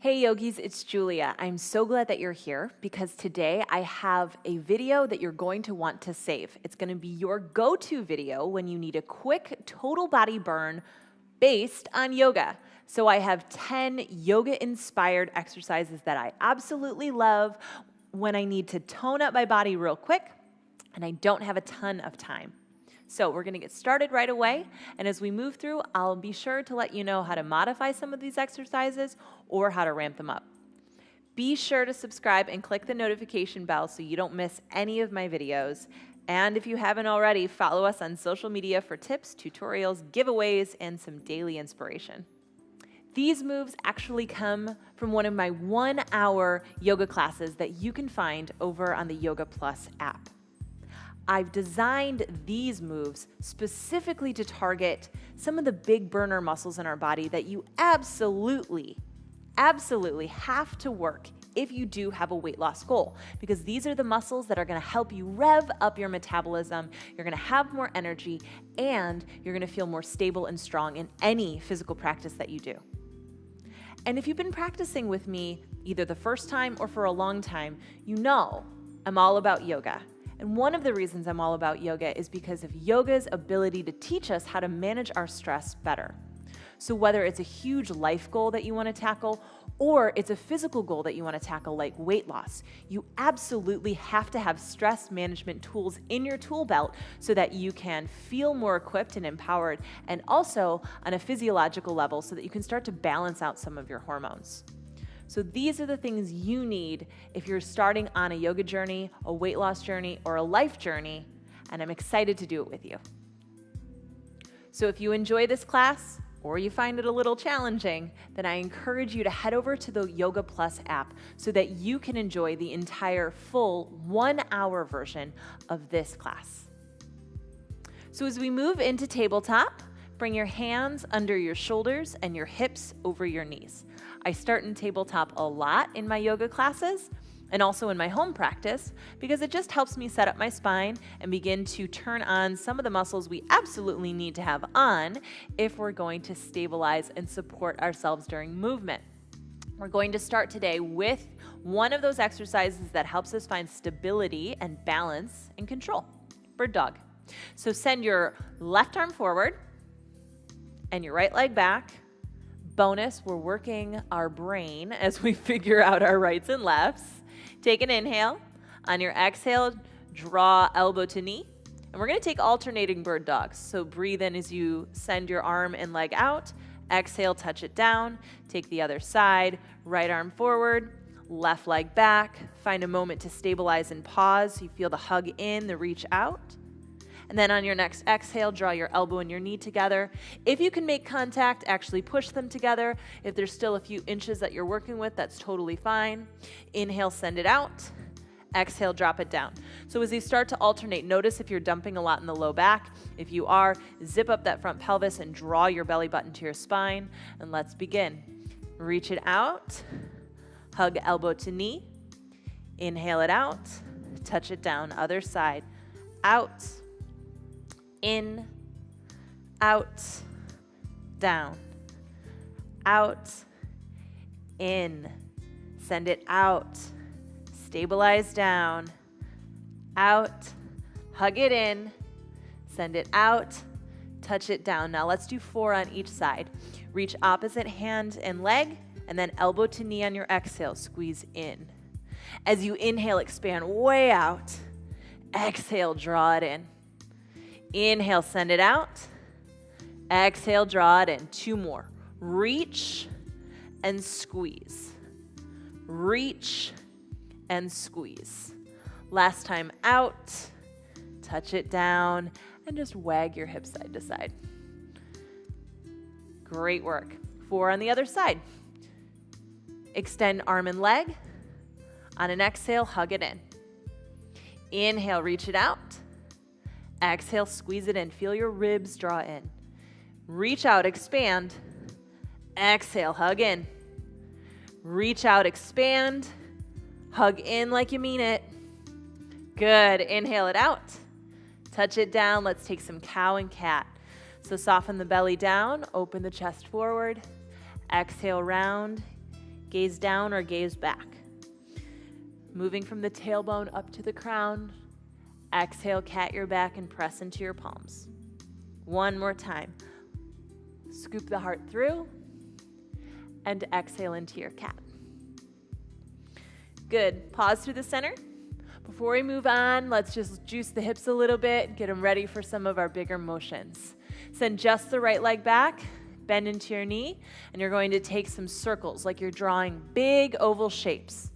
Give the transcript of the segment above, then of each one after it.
Hey yogis, it's Julia. I'm so glad that you're here because today I have a video that you're going to want to save. It's going to be your go-to video when you need a quick total body burn based on yoga. So I have 10 yoga-inspired exercises that I absolutely love when I need to tone up my body real quick and I don't have a ton of time. So we're going to get started right away, and as we move through, I'll be sure to let you know how to modify some of these exercises or how to ramp them up. Be sure to subscribe and click the notification bell so you don't miss any of my videos. And if you haven't already, follow us on social media for tips, tutorials, giveaways, and some daily inspiration. These moves actually come from one of my 1-hour yoga classes that you can find over on the Yoga Plus app. I've designed these moves specifically to target some of the big burner muscles in our body that you absolutely have to work if you do have a weight loss goal, because these are the muscles that are going to help you rev up your metabolism. You're going to have more energy and you're going to feel more stable and strong in any physical practice that you do. And if you've been practicing with me either the first time or for a long time, you know I'm all about yoga. And one of the reasons I'm all about yoga is because of yoga's ability to teach us how to manage our stress better. So whether it's a huge life goal that you want to tackle or it's a physical goal that you want to tackle like weight loss, you absolutely have to have stress management tools in your tool belt so that you can feel more equipped and empowered, and also on a physiological level so that you can start to balance out some of your hormones. So these are the things you need if you're starting on a yoga journey, a weight loss journey, or a life journey, and I'm excited to do it with you. So if you enjoy this class, or you find it a little challenging, then I encourage you to head over to the Yoga Plus app so that you can enjoy the entire full 1-hour version of this class. So as we move into tabletop, bring your hands under your shoulders and your hips over your knees. I start in tabletop a lot in my yoga classes and also in my home practice because it just helps me set up my spine and begin to turn on some of the muscles we absolutely need to have on if we're going to stabilize and support ourselves during movement. We're going to start today with one of those exercises that helps us find stability and balance and control. Bird dog. So send your left arm forward and your right leg back. Bonus, we're working our brain as we figure out our rights and lefts. Take an inhale. On your exhale, draw elbow to knee. And we're going to take alternating bird dogs. So breathe in as you send your arm and leg out. Exhale, touch it down. Take the other side. Right arm forward, left leg back. Find a moment to stabilize and pause. So you feel the hug in, the reach out. And then on your next exhale, draw your elbow and your knee together. If you can make contact, actually push them together. If there's still a few inches that you're working with, that's totally fine. Inhale, send it out. Exhale, drop it down. So as you start to alternate, notice if you're dumping a lot in the low back. If you are, zip up that front pelvis and draw your belly button to your spine. And let's begin. Reach it out. Hug elbow to knee. Inhale it out. Touch it down. Other side. Out. In, out, down, out, in, send it out, stabilize down, out, hug it in, send it out, touch it down. Now let's do 4 on each side. Reach opposite hand and leg, and then elbow to knee on your exhale, squeeze in. As you inhale, expand way out. Exhale, draw it in. Inhale, send it out. Exhale, draw it in. 2 more. Reach and squeeze. Reach and squeeze. Last time out. Touch it down and just wag your hips side to side. Great work. 4 on the other side. Extend arm and leg. On an exhale, hug it in. Inhale, reach it out. Exhale, squeeze it in. Feel your ribs draw in. Reach out, expand. Exhale, hug in. Reach out, expand. Hug in like you mean it. Good. Inhale it out. Touch it down. Let's take some cow and cat. So soften the belly down. Open the chest forward. Exhale, round. Gaze down or gaze back. Moving from the tailbone up to the crown. Exhale, cat your back and press into your palms. One more time. Scoop the heart through and exhale into your cat. Good. Pause through the center. Before we move on, let's just juice the hips a little bit, get them ready for some of our bigger motions. Send just the right leg back, bend into your knee, and you're going to take some circles like you're drawing big oval shapes.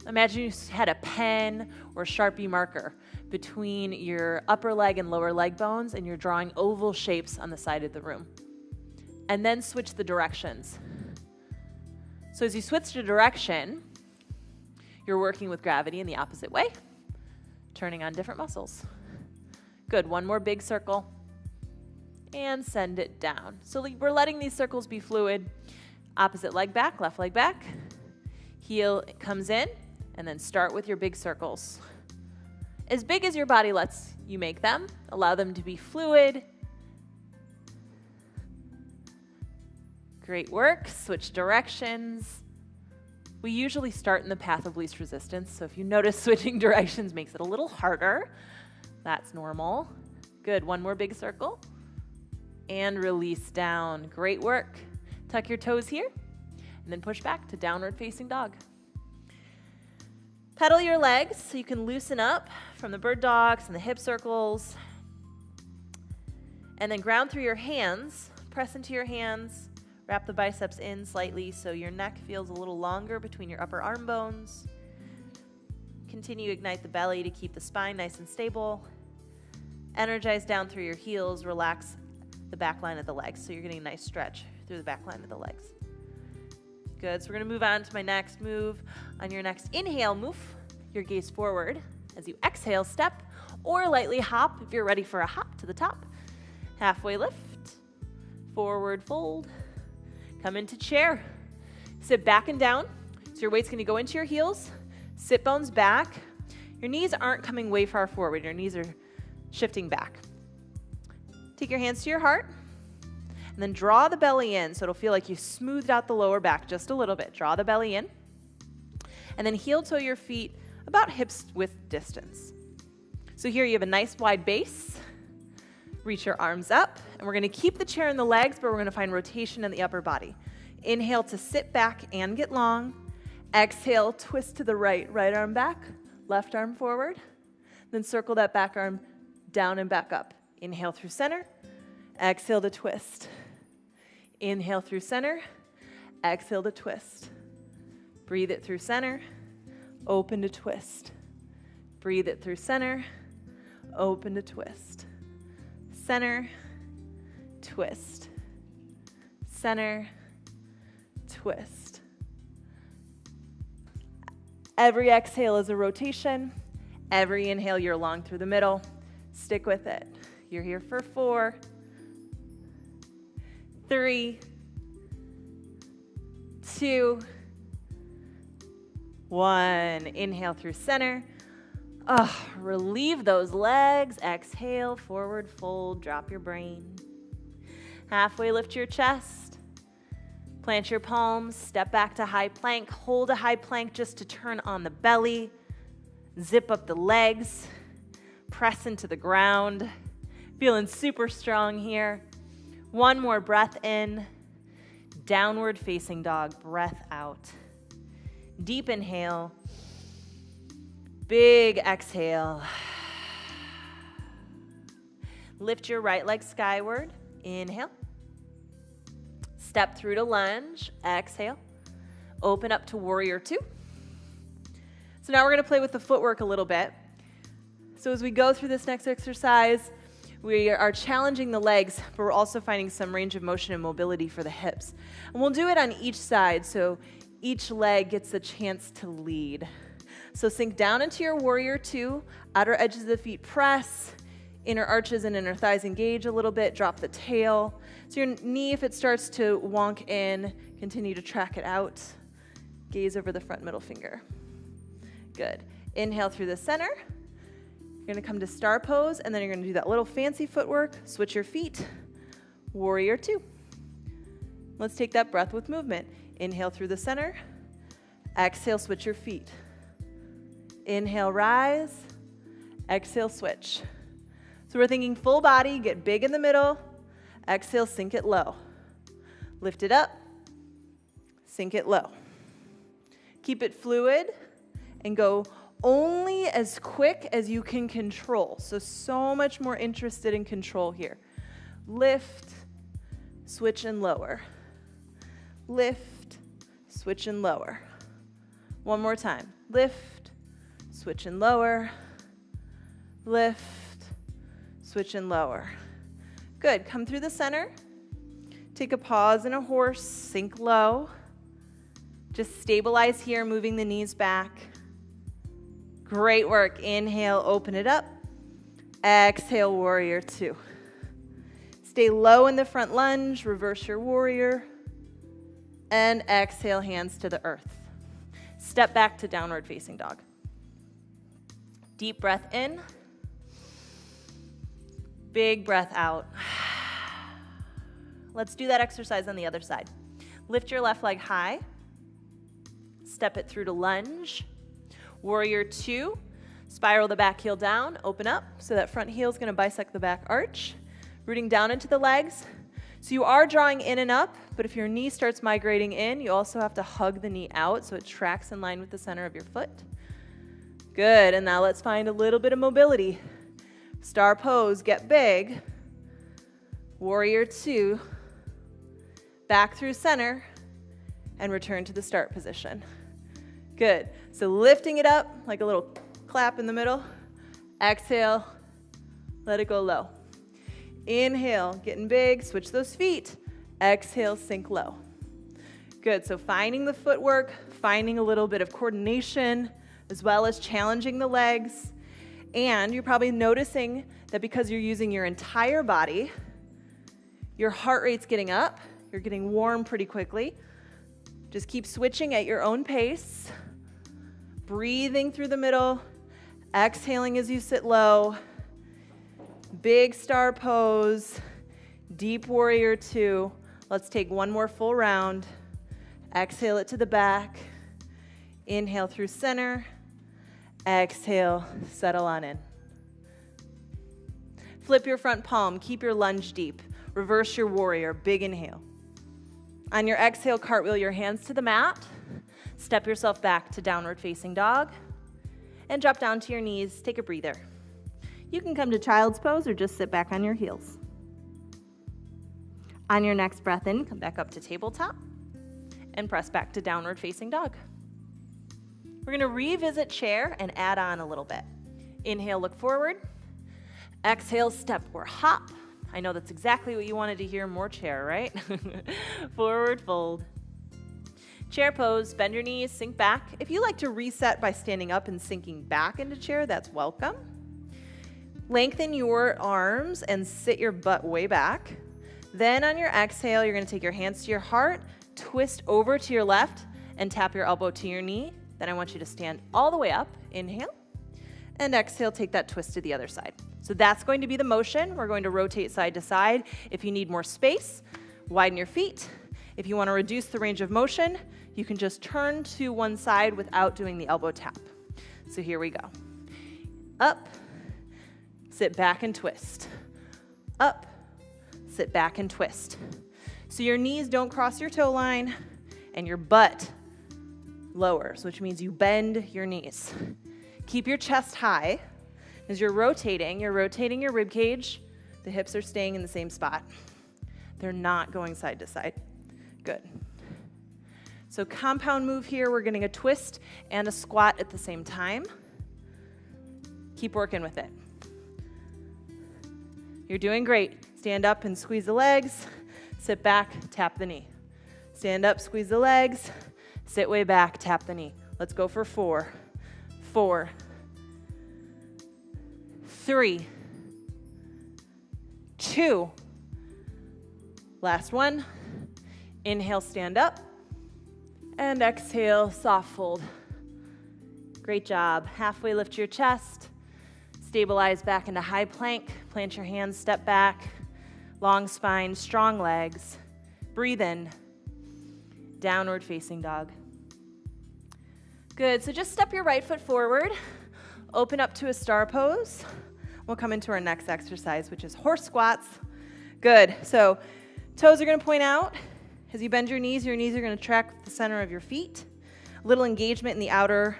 Imagine you had a pen or Sharpie marker between your upper leg and lower leg bones, and you're drawing oval shapes on the side of the room. And then switch the directions. So as you switch the direction, you're working with gravity in the opposite way, turning on different muscles. Good, one more big circle, and send it down. So we're letting these circles be fluid. Opposite leg back, left leg back. Heel comes in, and then start with your big circles. As big as your body lets you make them, allow them to be fluid. Great work, switch directions. We usually start in the path of least resistance, so if you notice switching directions makes it a little harder, that's normal. Good, one more big circle. And release down. Great work. Tuck your toes here, and then push back to downward facing dog. Pedal your legs so you can loosen up from the bird dogs and the hip circles. And then ground through your hands, press into your hands. Wrap the biceps in slightly so your neck feels a little longer between your upper arm bones. Continue to ignite the belly to keep the spine nice and stable. Energize down through your heels. Relax the back line of the legs so you're getting a nice stretch through the back line of the legs. Good. So we're going to move on to my next move. On your next inhale, move your gaze forward. As you exhale, step or lightly hop if you're ready for a hop to the top. Halfway lift. Forward fold. Come into chair. Sit back and down. So your weight's going to go into your heels. Sit bones back. Your knees aren't coming way far forward. Your knees are shifting back. Take your hands to your heart. And then draw the belly in so it'll feel like you smoothed out the lower back just a little bit. Draw the belly in. And then heel toe your feet about hips width distance. So here you have a nice wide base. Reach your arms up, and we're going to keep the chair in the legs, but we're going to find rotation in the upper body. Inhale to sit back and get long. Exhale, twist to the right. Right arm back, left arm forward. Then circle that back arm down and back up. Inhale through center. Exhale to twist. Inhale through center. Exhale to twist. Breathe it through center. Open to twist. Breathe it through center. Open to twist. Center, twist, center, twist. Every exhale is a rotation. Every inhale, you're long through the middle. Stick with it. You're here for 4, 3, 2, 1. Inhale through center. Relieve those legs. Exhale, forward fold, drop your brain. Halfway lift your chest. Plant your palms, step back to high plank. Hold a high plank just to turn on the belly. Zip up the legs. Press into the ground. Feeling super strong here. One more breath in. Downward facing dog, breath out. Deep inhale. Big exhale. Lift your right leg skyward. Inhale. Step through to lunge. Exhale. Open up to warrior 2. So now we're going to play with the footwork a little bit. So as we go through this next exercise, we are challenging the legs, but we're also finding some range of motion and mobility for the hips. And we'll do it on each side, so each leg gets a chance to lead. So sink down into your warrior 2, outer edges of the feet press, inner arches and inner thighs engage a little bit, drop the tail. So your knee, if it starts to wonk in, continue to track it out. Gaze over the front middle finger. Good. Inhale through the center. You're going to come to star pose, and then you're going to do that little fancy footwork. Switch your feet. Warrior 2. Let's take that breath with movement. Inhale through the center. Exhale, switch your feet. Inhale, rise. Exhale, switch. So we're thinking full body, get big in the middle. Exhale, sink it low. Lift it up, sink it low. Keep it fluid and go only as quick as you can control. So much more interested in control here. Lift, switch and lower. Lift, switch and lower. One more time. Lift, switch and lower. Lift, switch and lower. Good. Come through the center. Take a pause in a horse. Sink low. Just stabilize here, moving the knees back. Great work. Inhale, open it up. Exhale, warrior two. Stay low in the front lunge. Reverse your warrior. And exhale, hands to the earth. Step back to downward facing dog. Deep breath in. Big breath out. Let's do that exercise on the other side. Lift your left leg high. Step it through to lunge. Warrior two. Spiral the back heel down. Open up. So that front heel is going to bisect the back arch. Rooting down into the legs. So you are drawing in and up, but if your knee starts migrating in, you also have to hug the knee out so it tracks in line with the center of your foot. Good. And now let's find a little bit of mobility. Star pose. Get big. Warrior two. Back through center and return to the start position. Good. So lifting it up like a little clap in the middle. Exhale. Let it go low. Inhale, getting big, switch those feet. Exhale, sink low. Good. So finding the footwork, finding a little bit of coordination, as well as challenging the legs. And you're probably noticing that because you're using your entire body, your heart rate's getting up. You're getting warm pretty quickly. Just keep switching at your own pace. Breathing through the middle. Exhaling as you sit low. Big star pose. Deep warrior two. Let's take one more full round. Exhale it to the back. Inhale through center. Exhale, settle on in. Flip your front palm. Keep your lunge deep. Reverse your warrior. Big inhale. On your exhale, cartwheel your hands to the mat. Step yourself back to downward facing dog. And drop down to your knees. Take a breather. You can come to child's pose or just sit back on your heels. On your next breath in, come back up to tabletop and press back to downward facing dog. We're going to revisit chair and add on a little bit. Inhale, look forward. Exhale, step or hop. I know that's exactly what you wanted to hear, more chair, right? Forward fold. Chair pose, bend your knees, sink back. If you like to reset by standing up and sinking back into chair, that's welcome. Lengthen your arms and sit your butt way back. Then on your exhale, you're going to take your hands to your heart, twist over to your left, and tap your elbow to your knee. Then I want you to stand all the way up. Inhale. And exhale, take that twist to the other side. So that's going to be the motion. We're going to rotate side to side. If you need more space, widen your feet. If you want to reduce the range of motion, you can just turn to one side without doing the elbow tap. So here we go. Up, sit back and twist. Up, sit back and twist. So your knees don't cross your toe line and your butt lowers, which means you bend your knees. Keep your chest high. As you're rotating your rib cage. The hips are staying in the same spot. They're not going side to side. Good. So compound move here. We're getting a twist and a squat at the same time. Keep working with it. You're doing great. Stand up and squeeze the legs. Sit back, tap the knee. Stand up, squeeze the legs. Sit way back, tap the knee. Let's go for 4, 4, 3, 2. Last one. Inhale, stand up. And exhale, soft fold. Great job. Halfway lift your chest. Stabilize back into high plank. Plant your hands, step back. Long spine, strong legs. Breathe in. downward facing dog. Good, so just step your right foot forward, open up to a star pose. We'll come into our next exercise, which is horse squats. Good, so toes are gonna point out. As you bend your knees are gonna track the center of your feet. A little engagement in the outer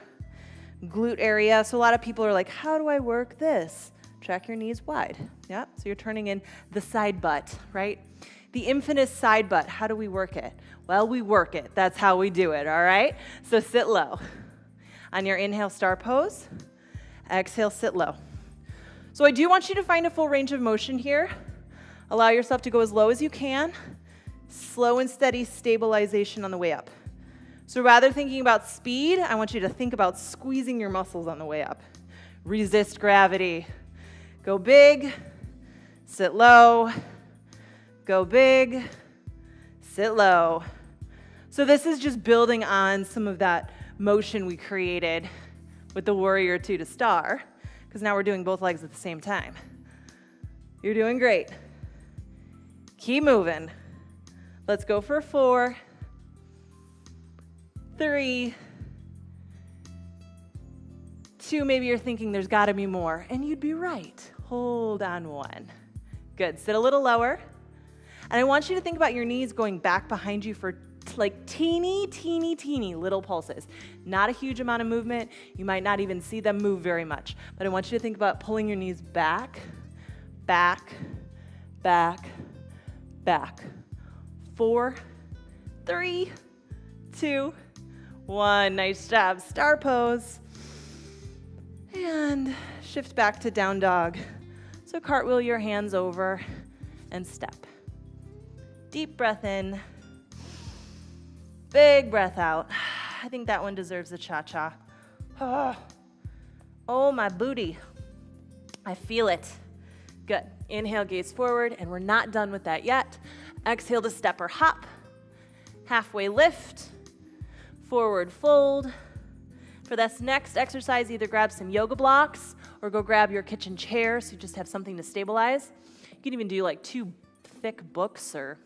glute area. So a lot of people are like, how do I work this? Track your knees wide. Yeah, so you're turning in the side butt, right? The infamous side butt, how do we work it? Well, we work it. That's how we do it, all right? So sit low. On your inhale, star pose. Exhale, sit low. So I do want you to find a full range of motion here. Allow yourself to go as low as you can. Slow and steady stabilization on the way up. So rather than thinking about speed, I want you to think about squeezing your muscles on the way up. Resist gravity. Go big, sit low, go big, sit low. So this is just building on some of that motion we created with the warrior two to star, because now we're doing both legs at the same time. You're doing great. Keep moving. Let's go for 4, 3, 2, maybe you're thinking there's gotta be more, and you'd be right. Hold on 1. Good, sit a little lower. And I want you to think about your knees going back behind you for like teeny little pulses. Not a huge amount of movement. You might not even see them move very much. But I want you to think about pulling your knees back, back, back, back. 4, 3, 2, 1. Nice job. Star pose. And shift back to down dog. So cartwheel your hands over and step. Deep breath in. Big breath out. I think that one deserves a cha-cha. Oh, my booty. I feel it. Good. Inhale, gaze forward, and we're not done with that yet. Exhale to step or hop. Halfway lift. Forward fold. For this next exercise, either grab some yoga blocks or go grab your kitchen chair so you just have something to stabilize. You can even do like 2 thick books or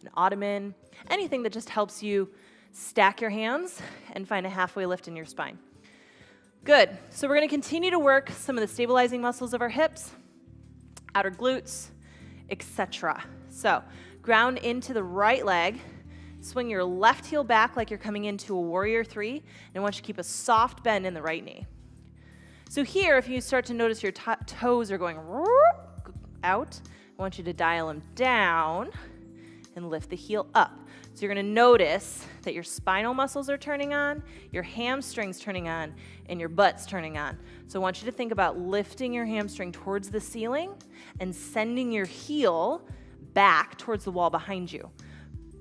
an ottoman, anything that just helps you stack your hands and find a halfway lift in your spine. Good. So we're going to continue to work some of the stabilizing muscles of our hips, outer glutes, etc. So ground into the right leg. Swing your left heel back like you're coming into a warrior 3, and I want you to keep a soft bend in the right knee. So here, if you start to notice your toes are going out, I want you to dial them down and lift the heel up. So you're going to notice that your spinal muscles are turning on, your hamstrings turning on, and your butt's turning on. So I want you to think about lifting your hamstring towards the ceiling and sending your heel back towards the wall behind you.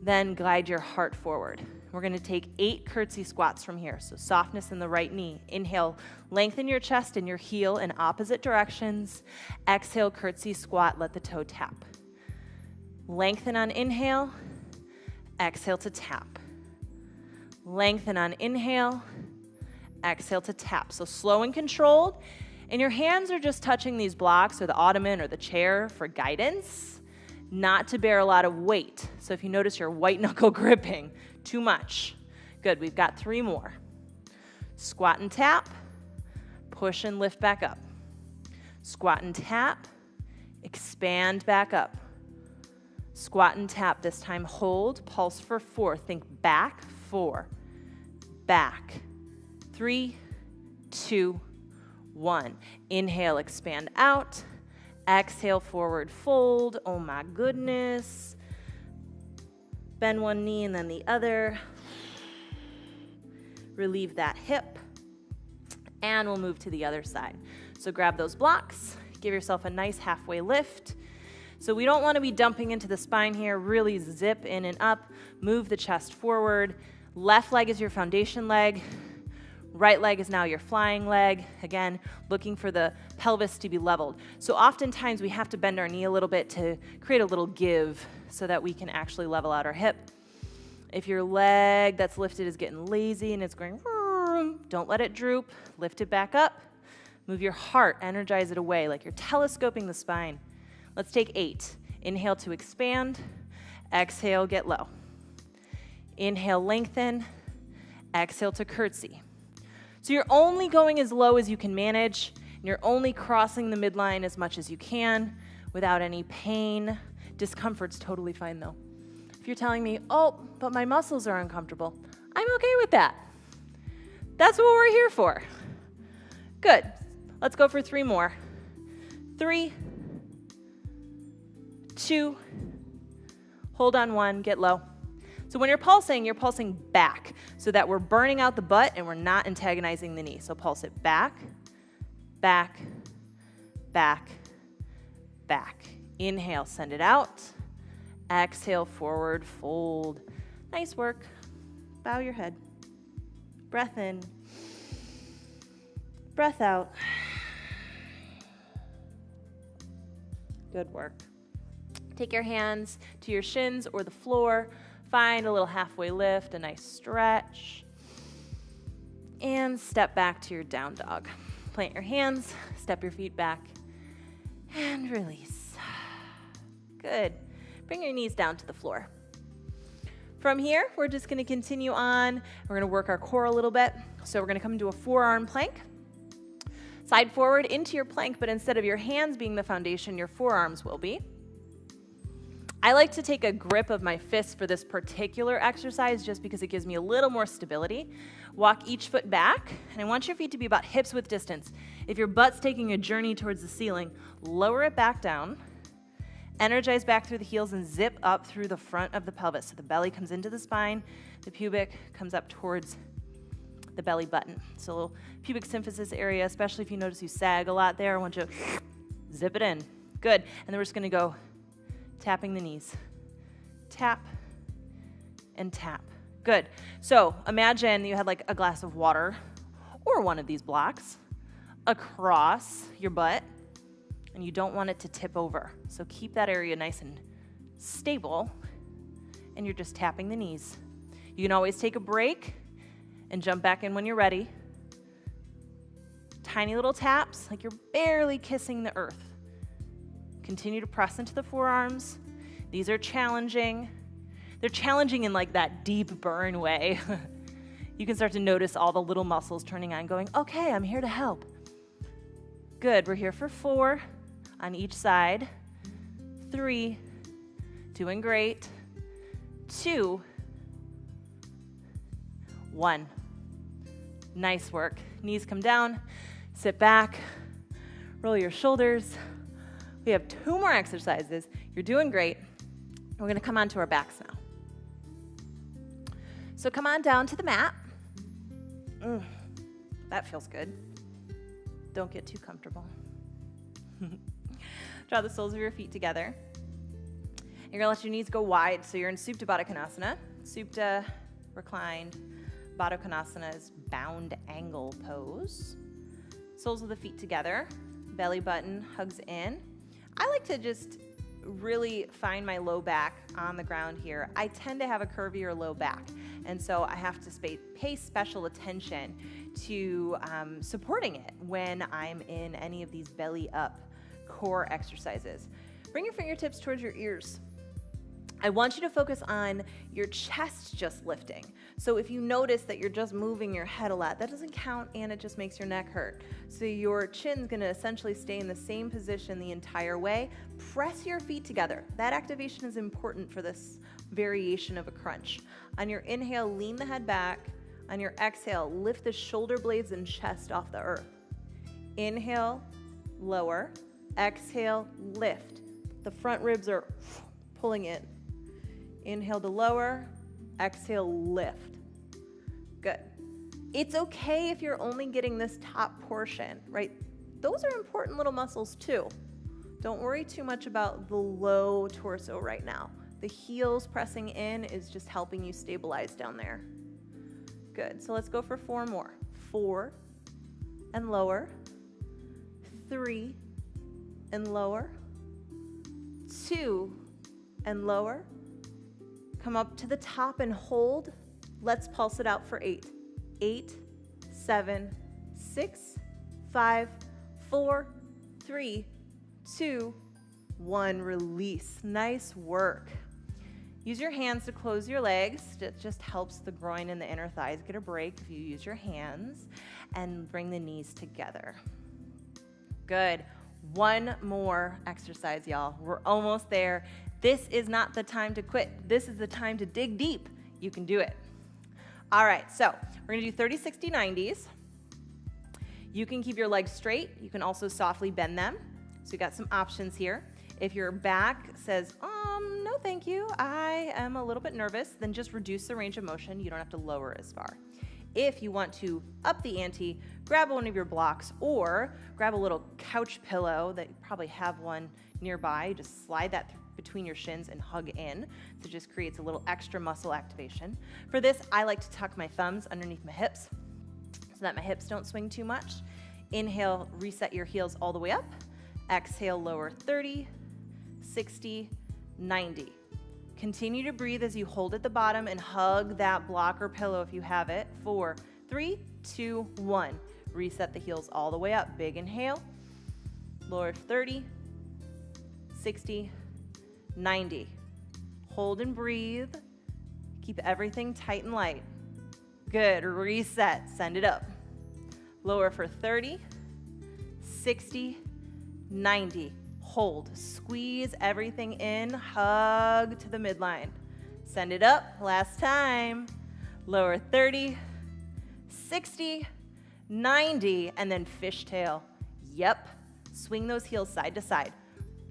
Then glide your heart forward. We're going to take 8 curtsy squats from here. So softness in the right knee. Inhale, lengthen your chest and your heel in opposite directions. Exhale, curtsy squat, let the toe tap. Lengthen on inhale, exhale to tap. Lengthen on inhale, exhale to tap. So slow and controlled. And your hands are just touching these blocks or the ottoman or the chair for guidance. Not to bear a lot of weight. So if you notice your white knuckle gripping, too much. Good, we've got 3 more. Squat and tap, push and lift back up. Squat and tap, expand back up. Squat and tap, this time hold, pulse for 4. Think back, 4, back, 3, 2, 1. Inhale, expand out. Exhale, forward fold. Oh my goodness. Bend one knee and then the other. Relieve that hip. And we'll move to the other side. So grab those blocks. Give yourself a nice halfway lift. So we don't want to be dumping into the spine here. Really zip in and up. Move the chest forward. Left leg is your foundation leg. Right leg is now your flying leg. Again, looking for the pelvis to be leveled. So oftentimes we have to bend our knee a little bit to create a little give so that we can actually level out our hip. If your leg that's lifted is getting lazy and it's going, don't let it droop. Lift it back up. Move your heart, energize it away like you're telescoping the spine. Let's take 8. Inhale to expand. Exhale, get low. Inhale, lengthen. Exhale to curtsy. So you're only going as low as you can manage, and you're only crossing the midline as much as you can without any pain. Discomfort's totally fine though. If you're telling me, oh, but my muscles are uncomfortable, I'm okay with that. That's what we're here for. Good. Let's go for 3 more. 3, 2, hold on 1, get low. So when you're pulsing back so that we're burning out the butt and we're not antagonizing the knee. So pulse it back, back, back, back. Inhale, send it out. Exhale, forward, fold. Nice work. Bow your head. Breath in. Breath out. Good work. Take your hands to your shins or the floor. Find a little halfway lift, a nice stretch. And step back to your down dog. Plant your hands, step your feet back, and release. Good. Bring your knees down to the floor. From here, we're just going to continue on. We're going to work our core a little bit. So we're going to come into a forearm plank. Side forward into your plank, but instead of your hands being the foundation, your forearms will be. I like to take a grip of my fists for this particular exercise just because it gives me a little more stability. Walk each foot back, and I want your feet to be about hips width distance. If your butt's taking a journey towards the ceiling, lower it back down, energize back through the heels, and zip up through the front of the pelvis. So the belly comes into the spine, the pubic comes up towards the belly button. So a little pubic symphysis area, especially if you notice you sag a lot there, I want you to zip it in. Good. And then we're just going to go tapping the knees. Tap and tap. Good. So imagine you had like a glass of water or one of these blocks across your butt, and you don't want it to tip over. So keep that area nice and stable, and you're just tapping the knees. You can always take a break and jump back in when you're ready. Tiny little taps, like you're barely kissing the earth. Continue to press into the forearms. These are challenging. They're challenging in like that deep burn way. You can start to notice all the little muscles turning on, going, okay, I'm here to help. Good, we're here for 4 on each side. 3, doing great. 2, 1. Nice work. Knees come down, sit back, roll your shoulders. We have 2 more exercises. You're doing great. We're going to come onto our backs now. So come on down to the mat. That feels good. Don't get too comfortable. Draw the soles of your feet together. You're going to let your knees go wide, so you're in Supta Baddha Konasana. Supta, reclined. Baddha Konasana is bound angle pose. Soles of the feet together. Belly button hugs in. I like to just really find my low back on the ground here. I tend to have a curvier low back, and so I have to pay special attention to supporting it when I'm in any of these belly up core exercises. Bring your fingertips towards your ears. I want you to focus on your chest just lifting. So if you notice that you're just moving your head a lot, that doesn't count, and it just makes your neck hurt. So your chin's gonna essentially stay in the same position the entire way. Press your feet together. That activation is important for this variation of a crunch. On your inhale, lean the head back. On your exhale, lift the shoulder blades and chest off the earth. Inhale, lower. Exhale, lift. The front ribs are pulling in. Inhale to lower, exhale, lift. Good. It's okay if you're only getting this top portion, right? Those are important little muscles too. Don't worry too much about the low torso right now. The heels pressing in is just helping you stabilize down there. Good, so let's go for 4 more. 4 and lower, 3 and lower, 2 and lower. Come up to the top and hold. Let's pulse it out for 8. 8, 7, 6, 5, 4, 3, 2, 1. Release. Nice work. Use your hands to close your legs. It just helps the groin and the inner thighs get a break if you use your hands. And bring the knees together. Good. One more exercise, y'all. We're almost there. This is not the time to quit. This is the time to dig deep. You can do it. All right, so we're gonna do 30, 60, 90s. You can keep your legs straight. You can also softly bend them. So you got some options here. If your back says, no thank you, I am a little bit nervous, then just reduce the range of motion. You don't have to lower as far. If you want to up the ante, grab one of your blocks or grab a little couch pillow that you probably have one nearby. Just slide that between your shins and hug in. So it just creates a little extra muscle activation. For this, I like to tuck my thumbs underneath my hips so that my hips don't swing too much. Inhale, reset your heels all the way up. Exhale, lower 30, 60, 90. Continue to breathe as you hold at the bottom and hug that block or pillow if you have it. 4, 3, 2, 1. Reset the heels all the way up. Big inhale. Lower 30, 60, 90. Hold and breathe. Keep everything tight and light. Good. Reset. Send it up. Lower for 30, 60, 90. Hold. Squeeze everything in. Hug to the midline. Send it up. Last time. Lower 30, 60, 90, and then fishtail. Yep. Swing those heels side to side.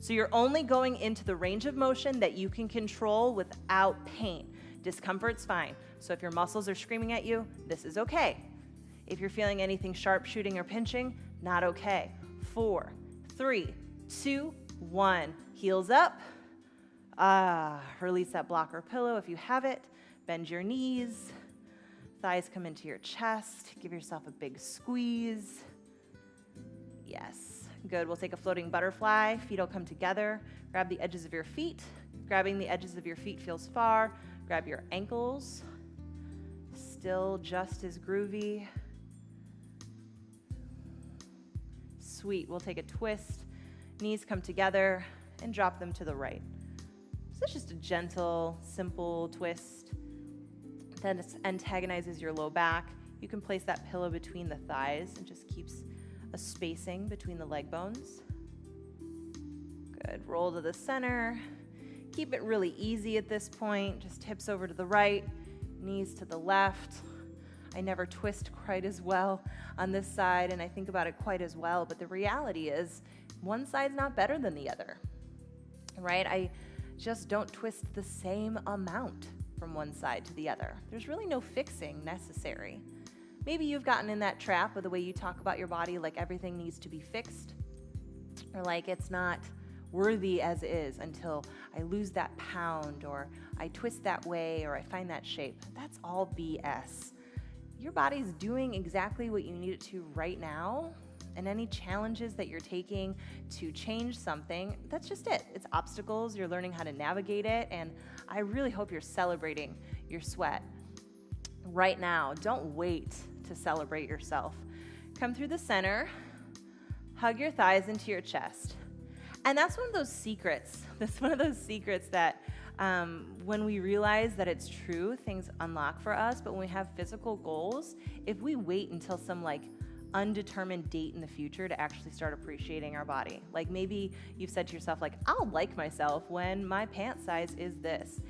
So you're only going into the range of motion that you can control without pain. Discomfort's fine. So if your muscles are screaming at you, this is okay. If you're feeling anything sharp shooting or pinching, not okay. 4, 3, 2, 1. Heels up. Release that block or pillow if you have it. Bend your knees. Thighs come into your chest. Give yourself a big squeeze. Yes. Good. We'll take a floating butterfly. Feet will come together. Grab the edges of your feet. Grabbing the edges of your feet feels far. Grab your ankles. Still just as groovy. Sweet. We'll take a twist. Knees come together and drop them to the right. So it's just a gentle, simple twist that antagonizes your low back. You can place that pillow between the thighs and just keeps a spacing between the leg bones. Good. Roll to the center. Keep it really easy at this point. Just hips over to the right, knees to the left. I never twist quite as well on this side, and I think about it quite as well, but the reality is one side's not better than the other, right? I just don't twist the same amount from one side to the other. There's really no fixing necessary. Maybe you've gotten in that trap of the way you talk about your body, like everything needs to be fixed, or like it's not worthy as is until I lose that pound, or I twist that way, or I find that shape. That's all BS. Your body's doing exactly what you need it to right now, and any challenges that you're taking to change something, that's just it. It's obstacles. You're learning how to navigate it, and I really hope you're celebrating your sweat right now. Don't wait to celebrate yourself. Come through the center, hug your thighs into your chest. And that's one of those secrets. That's one of those secrets that when we realize that it's true, things unlock for us. But when we have physical goals, if we wait until some undetermined date in the future to actually start appreciating our body, like maybe you've said to yourself, I'll like myself when my pant size is this.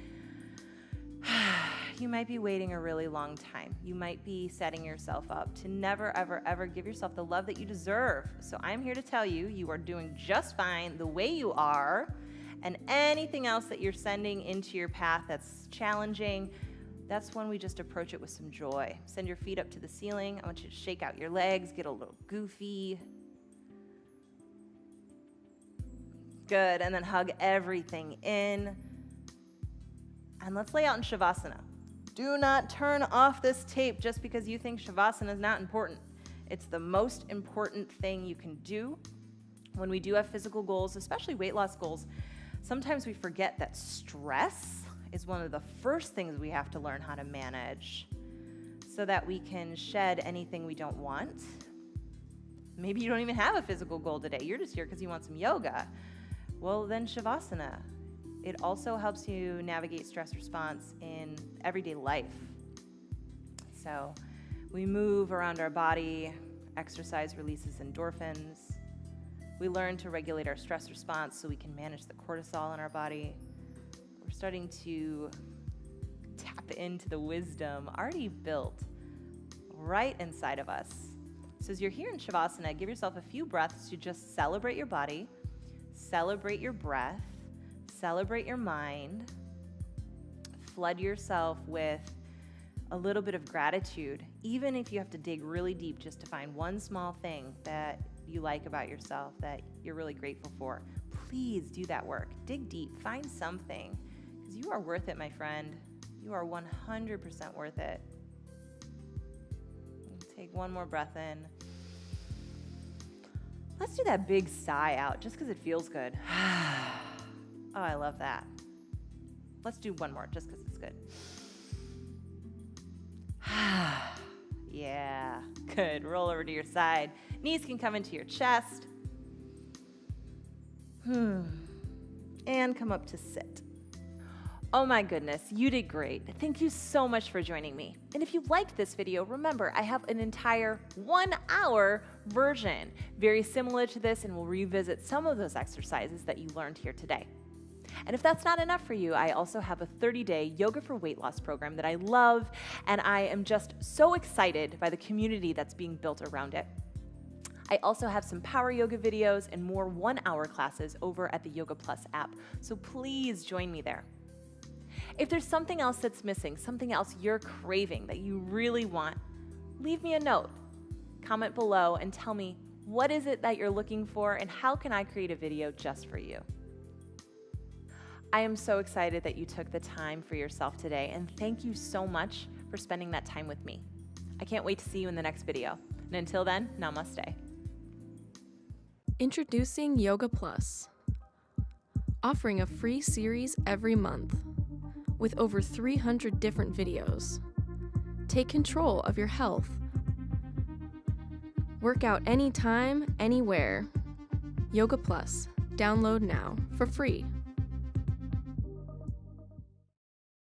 You might be waiting a really long time. You might be setting yourself up to never, ever, ever give yourself the love that you deserve. So I'm here to tell you, you are doing just fine the way you are, and anything else that you're sending into your path that's challenging, that's when we just approach it with some joy. Send your feet up to the ceiling. I want you to shake out your legs, get a little goofy. Good, and then hug everything in. And let's lay out in Shavasana. Do not turn off this tape just because you think Shavasana is not important. It's the most important thing you can do. When we do have physical goals, especially weight loss goals, sometimes we forget that stress is one of the first things we have to learn how to manage so that we can shed anything we don't want. Maybe you don't even have a physical goal today. You're just here because you want some yoga. Well, then Shavasana. It also helps you navigate stress response in everyday life. So we move around our body, exercise releases endorphins. We learn to regulate our stress response so we can manage the cortisol in our body. We're starting to tap into the wisdom already built right inside of us. So as you're here in Shavasana, give yourself a few breaths to just celebrate your body, celebrate your breath, celebrate your mind, flood yourself with a little bit of gratitude, even if you have to dig really deep just to find one small thing that you like about yourself that you're really grateful for. Please do that work. Dig deep, find something, because you are worth it, my friend. You are 100% worth it. Take one more breath in. Let's do that big sigh out just because it feels good. Oh, I love that. Let's do one more just because it's good. Yeah, good. Roll over to your side. Knees can come into your chest. And come up to sit. Oh my goodness, you did great. Thank you so much for joining me. And if you liked this video, remember I have an entire 1-hour version very similar to this, and we'll revisit some of those exercises that you learned here today. And if that's not enough for you, I also have a 30-day Yoga for Weight Loss program that I love, and I am just so excited by the community that's being built around it. I also have some power yoga videos and more 1-hour classes over at the Yoga Plus app, so please join me there. If there's something else that's missing, something else you're craving that you really want, leave me a note. Comment below and tell me what is it that you're looking for and how can I create a video just for you. I am so excited that you took the time for yourself today, and thank you so much for spending that time with me. I can't wait to see you in the next video. And until then, namaste. Introducing Yoga Plus, offering a free series every month with over 300 different videos. Take control of your health. Work out anytime, anywhere. Yoga Plus. Download now for free.